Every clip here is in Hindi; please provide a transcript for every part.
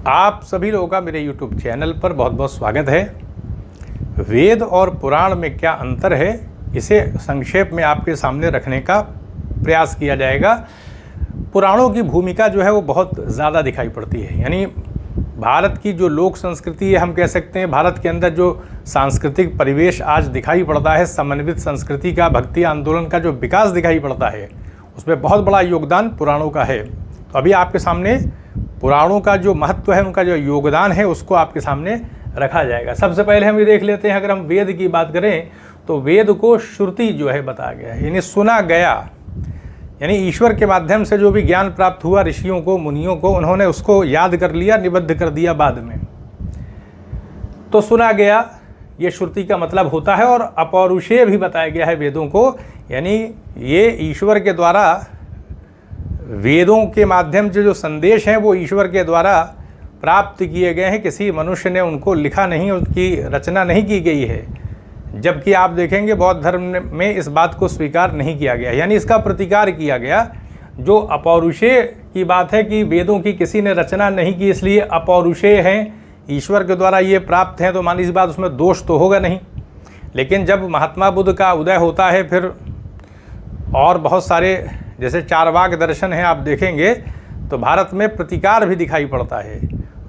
आप सभी लोगों का मेरे YouTube चैनल पर बहुत बहुत स्वागत है। वेद और पुराण में क्या अंतर है, इसे संक्षेप में आपके सामने रखने का प्रयास किया जाएगा। पुराणों की भूमिका जो है वो बहुत ज़्यादा दिखाई पड़ती है, यानी भारत की जो लोक संस्कृति है, हम कह सकते हैं भारत के अंदर जो सांस्कृतिक परिवेश आज दिखाई पड़ता है, समन्वित संस्कृति का, भक्ति आंदोलन का जो विकास दिखाई पड़ता है, उसमें बहुत बड़ा योगदान पुराणों का है। तो अभी आपके सामने पुराणों का जो महत्व है, उनका जो योगदान है, उसको आपके सामने रखा जाएगा। सबसे पहले हम ये देख लेते हैं, अगर हम वेद की बात करें तो वेद को श्रुति जो है बताया गया है, यानी सुना गया, यानी ईश्वर के माध्यम से जो भी ज्ञान प्राप्त हुआ ऋषियों को, मुनियों को, उन्होंने उसको याद कर लिया, निबद्ध कर दिया बाद में, तो सुना गया, ये श्रुति का मतलब होता है। और अपौरुषेय भी बताया गया है वेदों को, यानी ये ईश्वर के द्वारा, वेदों के माध्यम से जो संदेश हैं वो ईश्वर के द्वारा प्राप्त किए गए हैं, किसी मनुष्य ने उनको लिखा नहीं, उनकी रचना नहीं की गई है। जबकि आप देखेंगे बौद्ध धर्म में इस बात को स्वीकार नहीं किया गया, यानी इसका प्रतिकार किया गया। जो अपौरुषेय की बात है कि वेदों की किसी ने रचना नहीं की, इसलिए अपौरुषेय हैं, ईश्वर के द्वारा ये प्राप्त हैं, तो मान लीजिए बात, उसमें दोष तो होगा नहीं। लेकिन जब महात्मा बुद्ध का उदय होता है, फिर और बहुत सारे जैसे चारवाक दर्शन है, आप देखेंगे तो भारत में प्रतिकार भी दिखाई पड़ता है।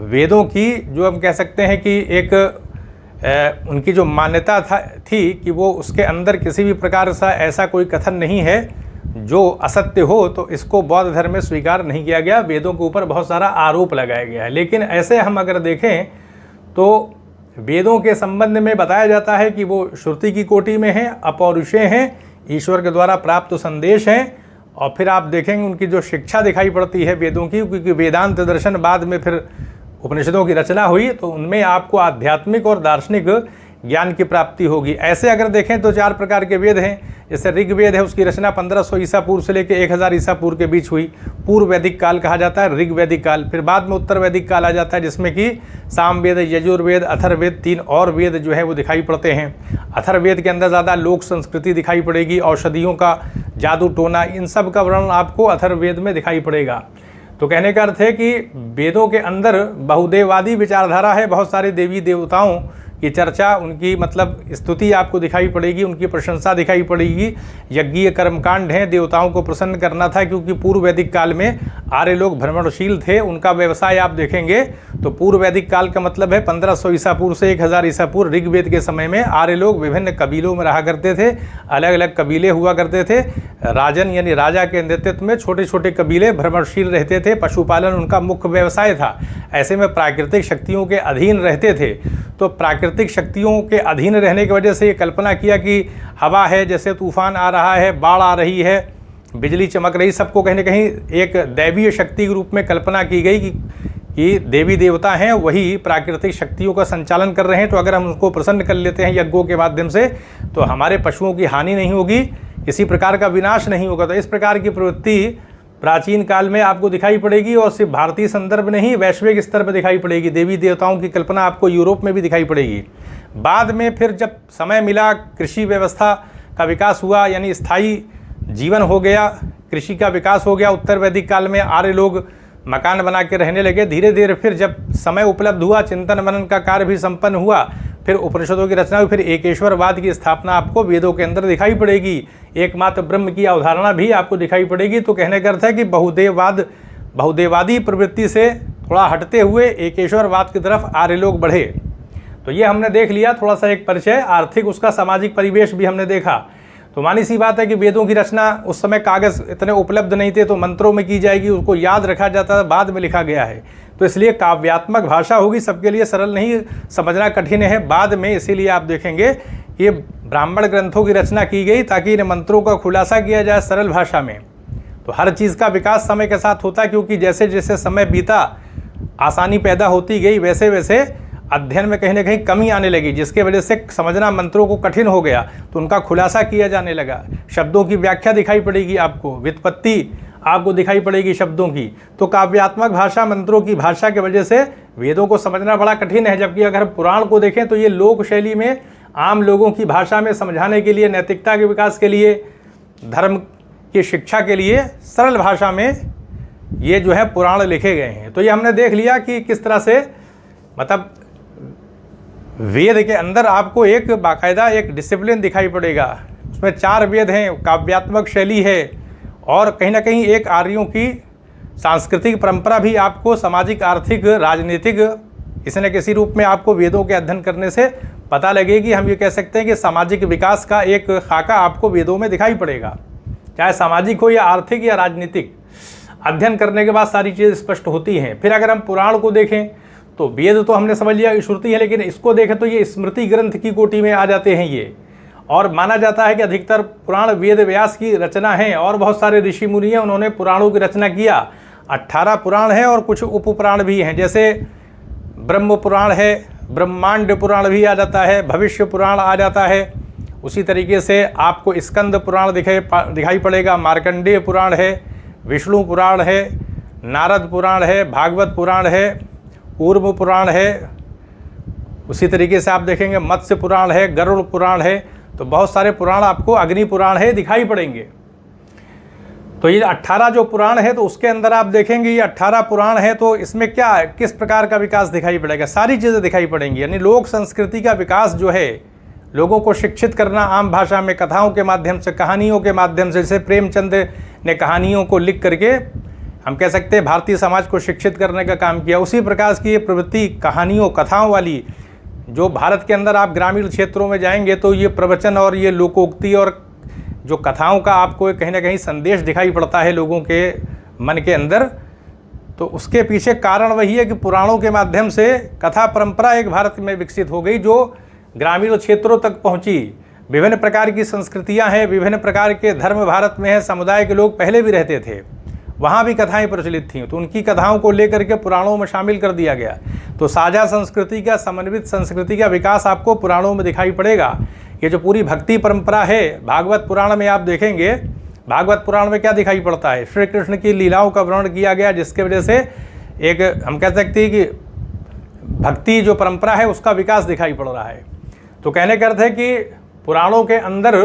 वेदों की जो हम कह सकते हैं कि एक उनकी जो मान्यता थी कि वो उसके अंदर किसी भी प्रकार से ऐसा कोई कथन नहीं है जो असत्य हो, तो इसको बौद्ध धर्म में स्वीकार नहीं किया गया। वेदों के ऊपर बहुत सारा आरोप लगाया गया है। लेकिन ऐसे हम अगर देखें तो वेदों के संबंध में बताया जाता है कि वो श्रुति की कोटि में हैं, अपौरुषेय हैं, ईश्वर के द्वारा प्राप्त संदेश हैं। और फिर आप देखेंगे उनकी जो शिक्षा दिखाई पड़ती है वेदों की, क्योंकि वेदांत दर्शन बाद में फिर उपनिषदों की रचना हुई, तो उनमें आपको आध्यात्मिक और दार्शनिक ज्ञान की प्राप्ति होगी। ऐसे अगर देखें तो 4 प्रकार के वेद हैं। जैसे ऋग्वेद है, उसकी रचना 1500 ईसा पूर्व से लेकर 1000 ईसा पूर्व के बीच हुई, पूर्व वैदिक काल कहा जाता है, ऋग्वैदिक काल। फिर बाद में उत्तर वैदिक काल आ जाता है, जिसमें कि सामवेद, यजुर्वेद, अथर्ववेद, 3 और वेद जो है वो दिखाई पड़ते हैं। अथर्ववेद के अंदर ज़्यादा लोक संस्कृति दिखाई पड़ेगी, औषधियों का, जादू टोना, इन सब का वर्णन आपको अथर्ववेद में दिखाई पड़ेगा। तो कहने का अर्थ है कि वेदों के अंदर बहुदेववादी विचारधारा है, बहुत सारे देवी देवताओं की चर्चा, उनकी मतलब स्तुति आपको दिखाई पड़ेगी, उनकी प्रशंसा दिखाई पड़ेगी। यज्ञीय कर्मकांड हैं, देवताओं को प्रसन्न करना था, क्योंकि पूर्व वैदिक काल में आर्य लोग भ्रमणशील थे, उनका व्यवसाय आप देखेंगे तो पूर्व वैदिक काल का मतलब है 1500 ईसा पूर्व से 1000 ईसा पूर्व। ऋग्वेद के समय में आर्य लोग विभिन्न कबीलों में रहा करते थे, अलग अलग कबीले हुआ करते थे। राजन यानी राजा के नेतृत्व में छोटे छोटे कबीले भ्रमणशील रहते थे, पशुपालन उनका मुख्य व्यवसाय था। ऐसे में प्राकृतिक शक्तियों के अधीन रहते थे। तो प्राकृतिक शक्तियों के अधीन रहने की वजह से ये कल्पना किया कि हवा है, जैसे तूफान आ रहा है, बाढ़ आ रही है, बिजली चमक रही, सबको कहीं ना कहीं एक दैवीय शक्ति के रूप में कल्पना की गई कि देवी देवता हैं, वही प्राकृतिक शक्तियों का संचालन कर रहे हैं। तो अगर हम उनको प्रसन्न कर लेते हैं यज्ञों के माध्यम से, तो हमारे पशुओं की हानि नहीं होगी, किसी प्रकार का विनाश नहीं होगा। तो इस प्रकार की प्रवृत्ति प्राचीन काल में आपको दिखाई पड़ेगी, और सिर्फ भारतीय संदर्भ नहीं, वैश्विक स्तर पर दिखाई पड़ेगी। देवी देवताओं की कल्पना आपको यूरोप में भी दिखाई पड़ेगी। बाद में फिर जब समय मिला, कृषि व्यवस्था का विकास हुआ, यानी स्थायी जीवन हो गया, कृषि का विकास हो गया। उत्तर वैदिक काल में आर्य लोग मकान बना के रहने लगे। धीरे धीरे फिर जब समय उपलब्ध हुआ, चिंतन मनन का कार्य भी संपन्न हुआ, फिर उपनिषदों की रचना हुई, फिर एकेश्वरवाद की स्थापना आपको वेदों के अंदर दिखाई पड़ेगी। एकमात्र ब्रह्म की अवधारणा भी आपको दिखाई पड़ेगी। तो कहने का अर्थ है कि बहुदेववादी प्रवृत्ति से थोड़ा हटते हुए एकेश्वरवाद की तरफ आर्य लोग बढ़े। तो ये हमने देख लिया, थोड़ा सा एक परिचय, आर्थिक उसका सामाजिक परिवेश भी हमने देखा। तो मानी सी बात है कि वेदों की रचना उस समय कागज़ इतने उपलब्ध नहीं थे, तो मंत्रों में की जाएगी, उसको याद रखा जाता था, बाद में लिखा गया है। तो इसलिए काव्यात्मक भाषा होगी, सबके लिए सरल नहीं, समझना कठिन है बाद में। इसीलिए आप देखेंगे ये ब्राह्मण ग्रंथों की रचना की गई ताकि इन मंत्रों का खुलासा किया जाए सरल भाषा में। तो हर चीज़ का विकास समय के साथ होता है, क्योंकि जैसे जैसे समय बीता, आसानी पैदा होती गई, वैसे वैसे अध्ययन में कहीं ना कहीं कमी आने लगी, जिसके वजह से समझना मंत्रों को कठिन हो गया। तो उनका खुलासा किया जाने लगा। शब्दों की व्याख्या दिखाई पड़ेगी आपको, व्युत्पत्ति आपको दिखाई पड़ेगी शब्दों की। तो काव्यात्मक भाषा, मंत्रों की भाषा की वजह से वेदों को समझना बड़ा कठिन है। जबकि अगर पुराण को देखें तो ये लोक शैली में, आम लोगों की भाषा में समझाने के लिए, नैतिकता के विकास के लिए, धर्म की शिक्षा के लिए सरल भाषा में ये जो है पुराण लिखे गए हैं। तो ये हमने देख लिया कि किस तरह से मतलब वेद के अंदर आपको एक बाकायदा एक डिसिप्लिन दिखाई पड़ेगा। उसमें 4 वेद हैं, काव्यात्मक शैली है और कहीं ना कहीं एक आर्यों की सांस्कृतिक परंपरा भी आपको सामाजिक, आर्थिक, राजनीतिक किसी न किसी रूप में आपको वेदों के अध्ययन करने से पता लगेगी। हम ये कह सकते हैं कि सामाजिक विकास का एक खाका आपको वेदों में दिखाई पड़ेगा, चाहे सामाजिक हो या आर्थिक या राजनीतिक। अध्ययन करने के बाद सारी चीज़ें स्पष्ट होती हैं। फिर अगर हम पुराण को देखें तो वेद तो हमने समझ लिया कि श्रुति है, लेकिन इसको देखें तो ये स्मृति ग्रंथ की कोटि में आ जाते हैं ये। और माना जाता है कि अधिकतर पुराण वेद व्यास की रचना है और बहुत सारे ऋषि मुनि हैं, उन्होंने पुराणों की रचना किया। 18 पुराण हैं और कुछ उपपुराण भी हैं, जैसे ब्रह्म पुराण है, ब्रह्मांड पुराण भी आ जाता है, भविष्य पुराण आ जाता है। उसी तरीके से आपको स्कंद पुराण दिखाई पड़ेगा, मार्कंडेय पुराण है, विष्णु पुराण है, नारद पुराण है, भागवत पुराण है, कूर्म पुराण है। उसी तरीके से आप देखेंगे मत्स्य पुराण है, गरुड़ पुराण है। तो बहुत सारे पुराण आपको, अग्नि पुराण है, दिखाई पड़ेंगे। तो ये 18 जो पुराण है तो उसके अंदर आप देखेंगे ये 18 पुराण है तो इसमें क्या किस प्रकार का विकास दिखाई पड़ेगा, सारी चीज़ें दिखाई पड़ेंगी। यानी लोक संस्कृति का विकास जो है, लोगों को शिक्षित करना आम भाषा में, कथाओं के माध्यम से, कहानियों के माध्यम से। जैसे प्रेमचंद ने कहानियों को लिख करके हम कह सकते हैं भारतीय समाज को शिक्षित करने का काम किया। उसी प्रकार की ये प्रवृत्ति कहानियों, कथाओं वाली जो भारत के अंदर आप ग्रामीण क्षेत्रों में जाएंगे तो ये प्रवचन और ये लोकोक्ति और जो कथाओं का आपको कहीं ना कहीं संदेश दिखाई पड़ता है लोगों के मन के अंदर। तो उसके पीछे कारण वही है कि पुराणों के माध्यम से कथा परंपरा एक भारत में विकसित हो गई, जो ग्रामीण क्षेत्रों तक पहुंची। विभिन्न प्रकार की संस्कृतियां हैं, विभिन्न प्रकार के धर्म भारत में हैं, समुदाय के लोग पहले भी रहते थे, वहाँ भी कथाएं प्रचलित थीं, तो उनकी कथाओं को लेकर के पुराणों में शामिल कर दिया गया। तो साझा संस्कृति का, समन्वित संस्कृति का विकास आपको पुराणों में दिखाई पड़ेगा। ये जो पूरी भक्ति परंपरा है, भागवत पुराण में आप देखेंगे, भागवत पुराण में क्या दिखाई पड़ता है, श्री कृष्ण की लीलाओं का वर्णन किया गया, जिसके वजह से एक हम कह सकते हैं कि भक्ति जो परंपरा है उसका विकास दिखाई पड़ रहा है। तो कहने का अर्थ है कि पुराणों के अंदर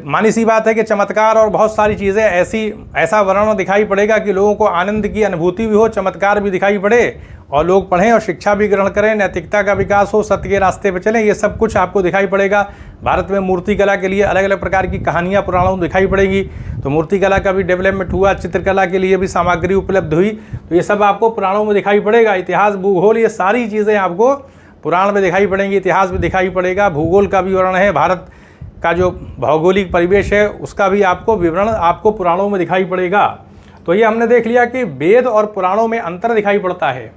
मानी सी बात है कि चमत्कार और बहुत सारी चीज़ें ऐसा वर्णन दिखाई पड़ेगा कि लोगों को आनंद की अनुभूति भी हो, चमत्कार भी दिखाई पड़े और लोग पढ़ें और शिक्षा भी ग्रहण करें, नैतिकता का विकास हो, सत्य के रास्ते पर चलें। ये सब कुछ आपको दिखाई पड़ेगा। भारत में मूर्तिकला के लिए अलग अलग प्रकार की कहानियाँ पुराणों में दिखाई पड़ेगी, तो मूर्तिकला का भी डेवलपमेंट हुआ, चित्रकला के लिए भी सामग्री उपलब्ध हुई, तो ये सब आपको पुराणों में दिखाई पड़ेगा। इतिहास, भूगोल, ये सारी चीज़ें आपको पुराण में दिखाई पड़ेंगी। इतिहास भी दिखाई पड़ेगा, भूगोल का भी वर्णन है, भारत का जो भौगोलिक परिवेश है उसका भी आपको विवरण आपको पुराणों में दिखाई पड़ेगा। तो ये हमने देख लिया कि वेद और पुराणों में अंतर दिखाई पड़ता है।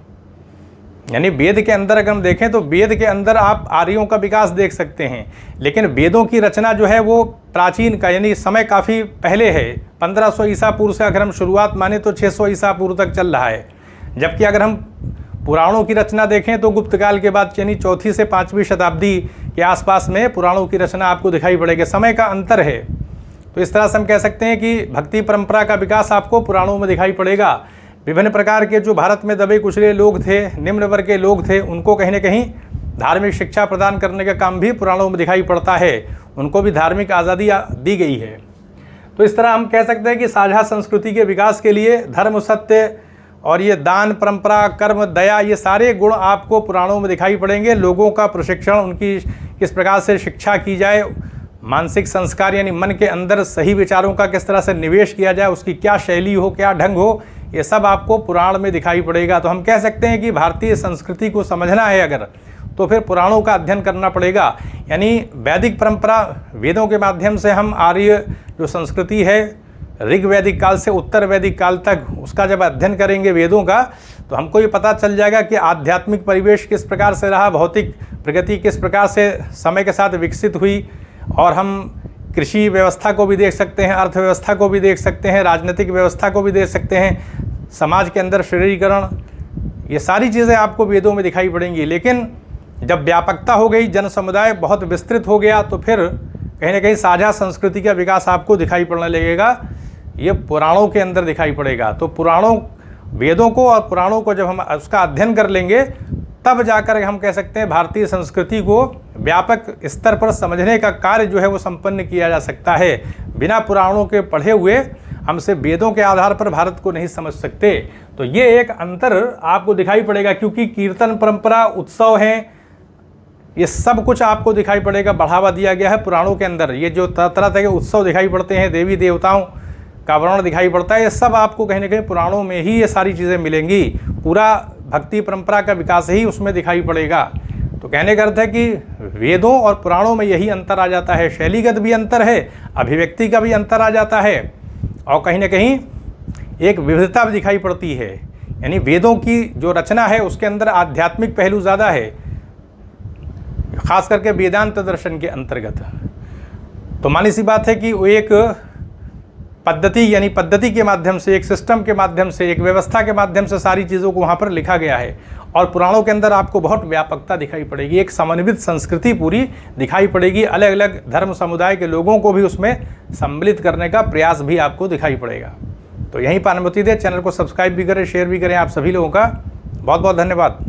यानी वेद के अंदर अगर हम देखें तो वेद के अंदर आप आर्यों का विकास देख सकते हैं, लेकिन वेदों की रचना जो है वो प्राचीन का, यानी समय काफ़ी पहले है। 1500 ईसा पूर्व से अगर हम शुरुआत माने तो 600 ईसा पूर्व तक चल रहा है। जबकि अगर हम पुराणों की रचना देखें तो गुप्त काल के बाद, यानी 4वीं से 5वीं शताब्दी के आसपास में पुराणों की रचना आपको दिखाई पड़ेगी। समय का अंतर है। तो इस तरह से हम कह सकते हैं कि भक्ति परंपरा का विकास आपको पुराणों में दिखाई पड़ेगा। विभिन्न प्रकार के जो भारत में दबे कुचले लोग थे, निम्न वर्ग के लोग थे, उनको कहीं न कहीं धार्मिक शिक्षा प्रदान करने का काम भी पुराणों में दिखाई पड़ता है। उनको भी धार्मिक आज़ादी दी गई है। तो इस तरह हम कह सकते हैं कि साझा संस्कृति के विकास के लिए धर्म, सत्य और ये दान, परंपरा, कर्म, दया, ये सारे गुण आपको पुराणों में दिखाई पड़ेंगे। लोगों का प्रशिक्षण, उनकी किस प्रकार से शिक्षा की जाए, मानसिक संस्कार यानी मन के अंदर सही विचारों का किस तरह से निवेश किया जाए, उसकी क्या शैली हो, क्या ढंग हो, ये सब आपको पुराण में दिखाई पड़ेगा। तो हम कह सकते हैं कि भारतीय संस्कृति को समझना है अगर, तो फिर पुराणों का अध्ययन करना पड़ेगा। यानी वैदिक परंपरा, वेदों के माध्यम से हम आर्य जो संस्कृति है, ऋग वैदिक काल से उत्तर वैदिक काल तक, उसका जब अध्ययन करेंगे वेदों का, तो हमको ये पता चल जाएगा कि आध्यात्मिक परिवेश किस प्रकार से रहा, भौतिक प्रगति किस प्रकार से समय के साथ विकसित हुई। और हम कृषि व्यवस्था को भी देख सकते हैं, अर्थव्यवस्था को भी देख सकते हैं, राजनीतिक व्यवस्था को भी देख सकते हैं, समाज के अंदर शहरीकरण, ये सारी चीज़ें आपको वेदों में दिखाई पड़ेंगी। लेकिन जब व्यापकता हो गई, जन समुदाय बहुत विस्तृत हो गया, तो फिर कहीं ना कहीं साझा संस्कृति का विकास आपको दिखाई पड़ने लगेगा। ये पुराणों के अंदर दिखाई पड़ेगा। तो पुराणों, वेदों को और पुराणों को जब हम उसका अध्ययन कर लेंगे, तब जाकर हम कह सकते हैं भारतीय संस्कृति को व्यापक स्तर पर समझने का कार्य जो है वो संपन्न किया जा सकता है। बिना पुराणों के पढ़े हुए हम सिर्फ वेदों के आधार पर भारत को नहीं समझ सकते। तो ये एक अंतर आपको दिखाई पड़ेगा, क्योंकि कीर्तन परंपरा, उत्सव हैं, ये सब कुछ आपको दिखाई पड़ेगा, बढ़ावा दिया गया है पुराणों के अंदर। ये जो तरह तरह के उत्सव दिखाई पड़ते हैं, देवी देवताओं का वर्णन दिखाई पड़ता है, ये सब आपको कहीं ना कहीं पुराणों में ही ये सारी चीज़ें मिलेंगी। पूरा भक्ति परंपरा का विकास ही उसमें दिखाई पड़ेगा। तो कहने का अर्थ है कि वेदों और पुराणों में यही अंतर आ जाता है, शैलीगत भी अंतर है, अभिव्यक्ति का भी अंतर आ जाता है, और कहीं ना कहीं एक विविधता भी दिखाई पड़ती है। यानी वेदों की जो रचना है उसके अंदर आध्यात्मिक पहलू ज़्यादा है, खास करके वेदांत दर्शन के अंतर्गत। तो मानी सी बात है कि वो एक पद्धति, यानी पद्धति के माध्यम से, एक सिस्टम के माध्यम से, एक व्यवस्था के माध्यम से सारी चीज़ों को वहाँ पर लिखा गया है। और पुराणों के अंदर आपको बहुत व्यापकता दिखाई पड़ेगी, एक समन्वित संस्कृति पूरी दिखाई पड़ेगी, अलग अलग धर्म समुदाय के लोगों को भी उसमें सम्मिलित करने का प्रयास भी आपको दिखाई पड़ेगा। तो यहीं पर अनुमति दें, चैनल को सब्सक्राइब भी करें, शेयर भी करें। आप सभी लोगों का बहुत बहुत धन्यवाद।